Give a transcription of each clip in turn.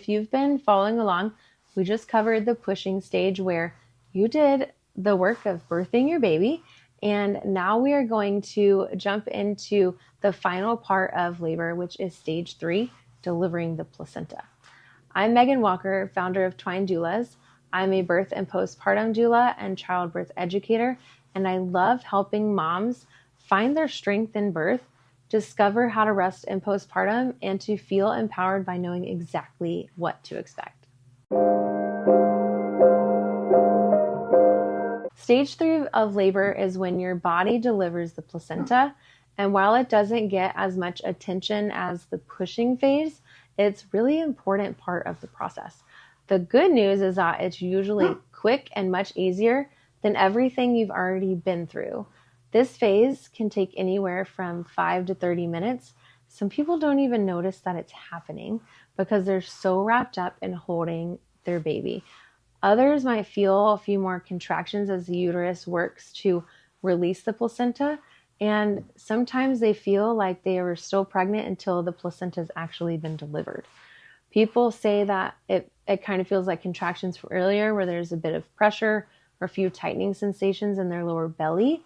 If you've been following along, we just covered the pushing stage where you did the work of birthing your baby, and now we are going to jump into the final part of labor, which is stage 3, delivering the placenta. I'm Megan Walker, founder of Twine Doulas. I'm a birth and postpartum doula and childbirth educator, and I love helping moms find their strength in birth, discover how to rest in postpartum, and to feel empowered by knowing exactly what to expect. Stage 3 of labor is when your body delivers the placenta, and while it doesn't get as much attention as the pushing phase, it's really an important part of the process. The good news is that it's usually quick and much easier than everything you've already been through. This phase can take anywhere from 5 to 30 minutes. Some people don't even notice that it's happening because they're so wrapped up in holding their baby. Others might feel a few more contractions as the uterus works to release the placenta, and sometimes they feel like they were still pregnant until the placenta has actually been delivered. People say that it kind of feels like contractions from earlier, where there's a bit of pressure or a few tightening sensations in their lower belly.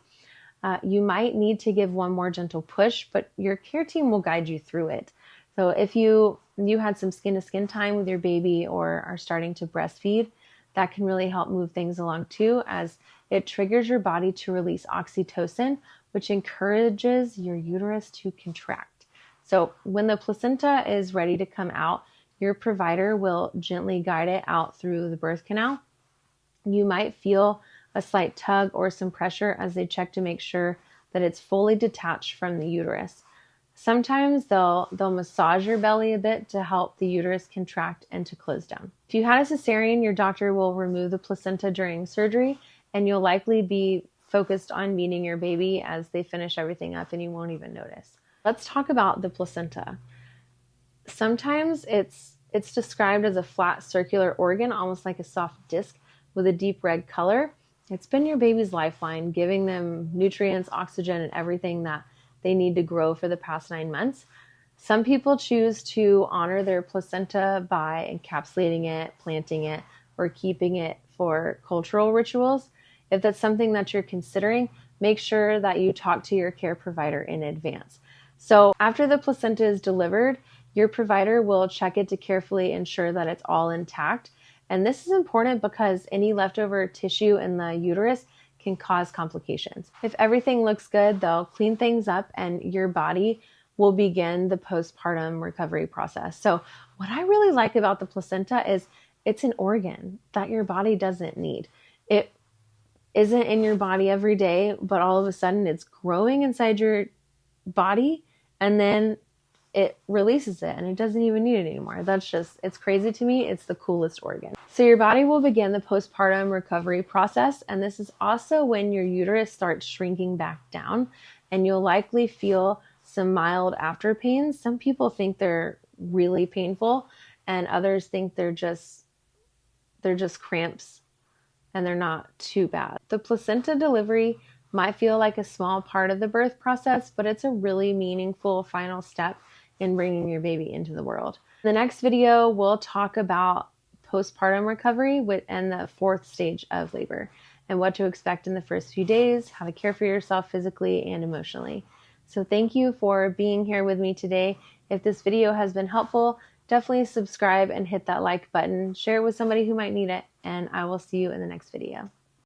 You might need to give one more gentle push, but your care team will guide you through it. So if you had some skin-to-skin time with your baby or are starting to breastfeed, that can really help move things along too, as it triggers your body to release oxytocin, which encourages your uterus to contract. So when the placenta is ready to come out, your provider will gently guide it out through the birth canal. You might feel a slight tug or some pressure as they check to make sure that it's fully detached from the uterus. Sometimes they'll massage your belly a bit to help the uterus contract and to close down. If you had a cesarean, your doctor will remove the placenta during surgery, and you'll likely be focused on meeting your baby as they finish everything up and you won't even notice. Let's talk about the placenta. Sometimes it's described as a flat circular organ, almost like a soft disc with a deep red color. It's been your baby's lifeline, giving them nutrients, oxygen, and everything that they need to grow for the past 9 months. Some people choose to honor their placenta by encapsulating it, planting it, or keeping it for cultural rituals. If that's something that you're considering, make sure that you talk to your care provider in advance. So after the placenta is delivered, your provider will check it to carefully ensure that it's all intact. And this is important because any leftover tissue in the uterus can cause complications. If everything looks good, they'll clean things up and your body will begin the postpartum recovery process. So what I really like about the placenta is it's an organ that your body doesn't need. It isn't in your body every day, but all of a sudden it's growing inside your body and then it releases it and it doesn't even need it anymore. It's crazy to me. It's the coolest organ. So your body will begin the postpartum recovery process. And this is also when your uterus starts shrinking back down, and you'll likely feel some mild after pains. Some people think they're really painful and others think they're just cramps and they're not too bad. The placenta delivery might feel like a small part of the birth process, but it's a really meaningful final step in bringing your baby into the world. In the next video, we'll talk about postpartum recovery and the 4th stage of labor and what to expect in the first few days, how to care for yourself physically and emotionally. So thank you for being here with me today. If this video has been helpful, definitely subscribe and hit that like button. Share it with somebody who might need it, and I will see you in the next video.